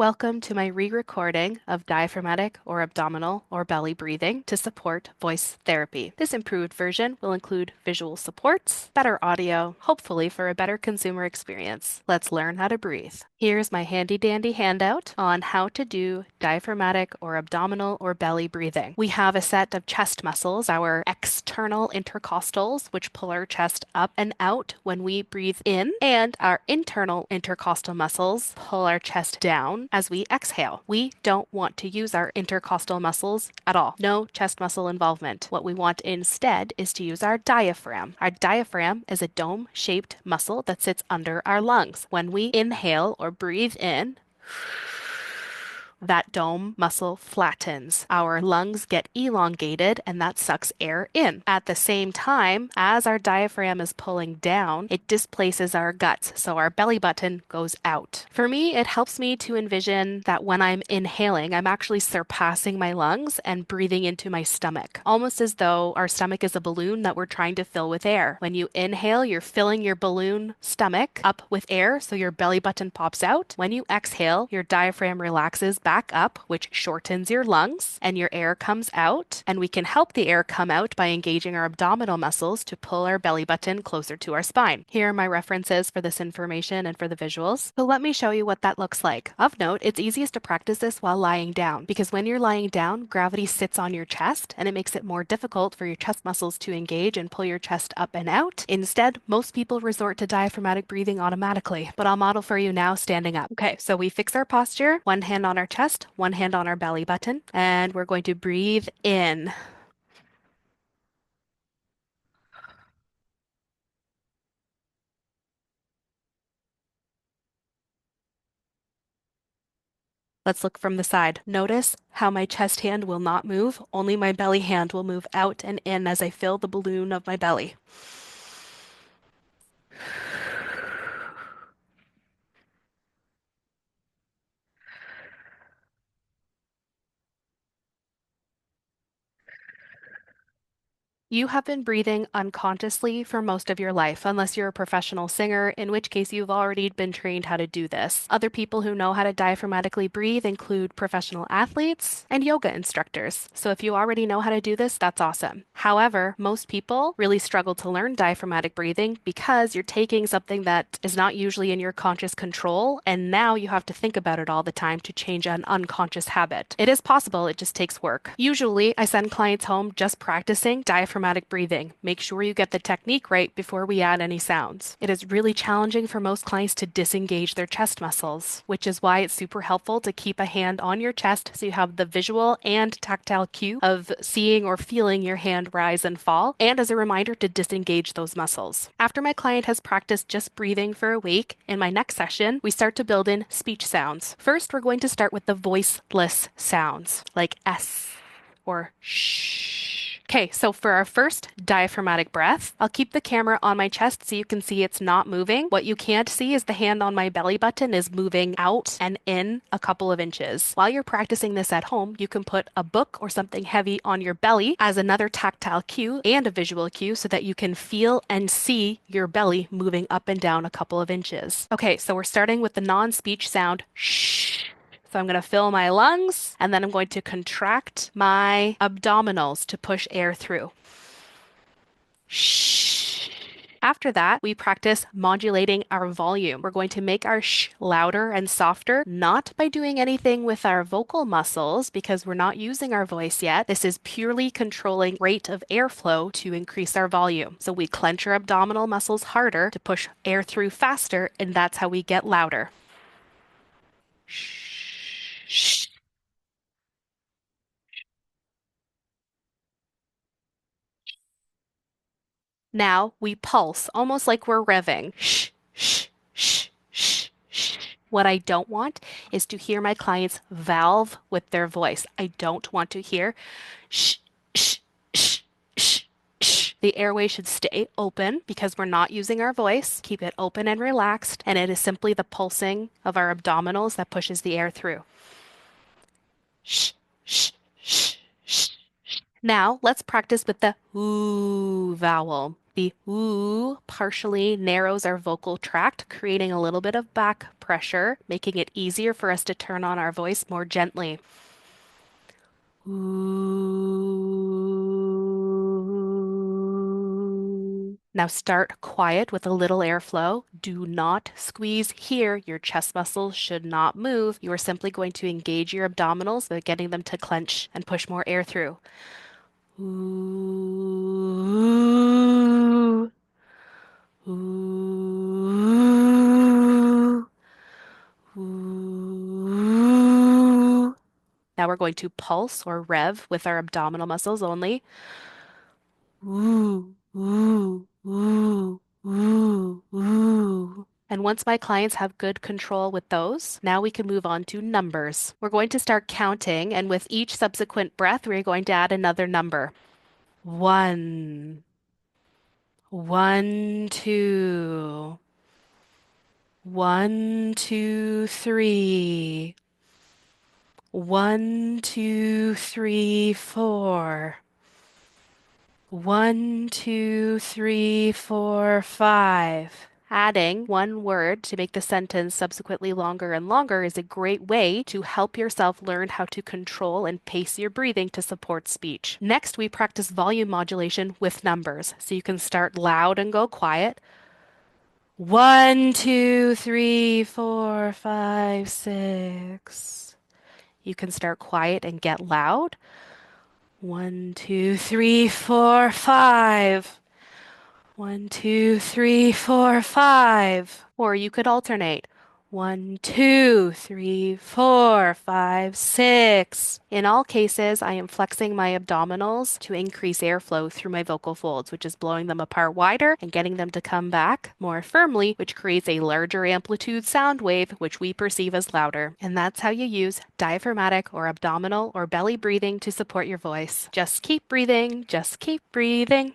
Welcome to my re-recording of diaphragmatic or abdominal or belly breathing to support voice therapy. This improved version will include visual supports, better audio, hopefully for a better consumer experience. Let's learn how to breathe. Here's my handy dandy handout on how to do diaphragmatic or abdominal or belly breathing. We have a set of chest muscles, our external intercostals, which pull our chest up and out when we breathe in, and our internal intercostal muscles pull our chest down as we exhale. We don't want to use our intercostal muscles at all. No chest muscle involvement. What we want instead is to use our diaphragm. Our diaphragm is a dome-shaped muscle that sits under our lungs. When we inhale or breathe in, that dome muscle flattens. Our lungs get elongated and that sucks air in. At the same time, as our diaphragm is pulling down, it displaces our guts, so our belly button goes out. For me, it helps me to envision that when I'm inhaling, I'm actually surpassing my lungs and breathing into my stomach, almost as though our stomach is a balloon that we're trying to fill with air. When you inhale, you're filling your balloon stomach up with air, so your belly button pops out. When you exhale, your diaphragm relaxes back up, which shortens your lungs, and your air comes out. And we can help the air come out by engaging our abdominal muscles to pull our belly button closer to our spine. Here are my references for this information and for the visuals. So let me show you what that looks like. Of note, it's easiest to practice this while lying down, because when you're lying down, gravity sits on your chest, and it makes it more difficult for your chest muscles to engage and pull your chest up and out. Instead, most people resort to diaphragmatic breathing automatically, but I'll model for you now standing up. Okay, so we fix our posture, one hand on our chest, one hand on our belly button, and we're going to breathe in. Let's look from the side. Notice how my chest hand will not move, only my belly hand will move out and in as I fill the balloon of my belly. You have been breathing unconsciously for most of your life, unless you're a professional singer, in which case you've already been trained how to do this. Other people who know how to diaphragmatically breathe include professional athletes and yoga instructors. So if you already know how to do this, that's awesome. However, most people really struggle to learn diaphragmatic breathing because you're taking something that is not usually in your conscious control, and now you have to think about it all the time to change an unconscious habit. It is possible, it just takes work. Usually, I send clients home just practicing diaphragmatic breathing. Make sure you get the technique right before we add any sounds. It is really challenging for most clients to disengage their chest muscles, which is why it's super helpful to keep a hand on your chest so you have the visual and tactile cue of seeing or feeling your hand rise and fall, and as a reminder to disengage those muscles. After my client has practiced just breathing for a week, in my next session, we start to build in speech sounds. First, we're going to start with the voiceless sounds, like S or shh. Okay, so for our first diaphragmatic breath, I'll keep the camera on my chest so you can see it's not moving. What you can't see is the hand on my belly button is moving out and in a couple of inches. While you're practicing this at home, you can put a book or something heavy on your belly as another tactile cue and a visual cue so that you can feel and see your belly moving up and down a couple of inches. Okay, so we're starting with the non-speech sound shh. So I'm going to fill my lungs and then I'm going to contract my abdominals to push air through. Shh. After that, we practice modulating our volume. We're going to make our sh louder and softer, not by doing anything with our vocal muscles because we're not using our voice yet. This is purely controlling rate of airflow to increase our volume. So we clench our abdominal muscles harder to push air through faster, and that's how we get louder. Shh. Now we pulse, almost like we're revving. Shh, shh, shh, shh, shh. What I don't want is to hear my clients valve with their voice. I don't want to hear shh, shh, shh, shh, shh. The airway should stay open because we're not using our voice. Keep it open and relaxed, and it is simply the pulsing of our abdominals that pushes the air through. Shh, shh, shh, shh. Now let's practice with the ooh vowel. The ooh partially narrows our vocal tract, creating a little bit of back pressure, making it easier for us to turn on our voice more gently. Ooh. Now start quiet with a little airflow. Do not squeeze here. Your chest muscles should not move. You are simply going to engage your abdominals by getting them to clench and push more air through. Ooh. Ooh. Ooh. Now we're going to pulse or rev with our abdominal muscles only. Ooh, ooh, ooh, ooh, ooh. And once my clients have good control with those, now we can move on to numbers. We're going to start counting, and with each subsequent breath, we're going to add another number. One, one, two, one, two, three, one, two, three, four. 1, 2, 3, 4, 5. Adding one word to make the sentence subsequently longer and longer is a great way to help yourself learn how to control and pace your breathing to support speech. Next, we practice volume modulation with numbers. So you can start loud and go quiet. 1, 2, 3, 4, 5, 6. You can start quiet and get loud. 1, 2, 3, 4, 5. 1, 2, 3, 4, 5. Or you could alternate. 1, 2, 3, 4, 5, 6. In all cases, I am flexing my abdominals to increase airflow through my vocal folds, which is blowing them apart wider and getting them to come back more firmly, which creates a larger amplitude sound wave, which we perceive as louder. And that's how you use diaphragmatic or abdominal or belly breathing to support your voice. Just keep breathing, just keep breathing.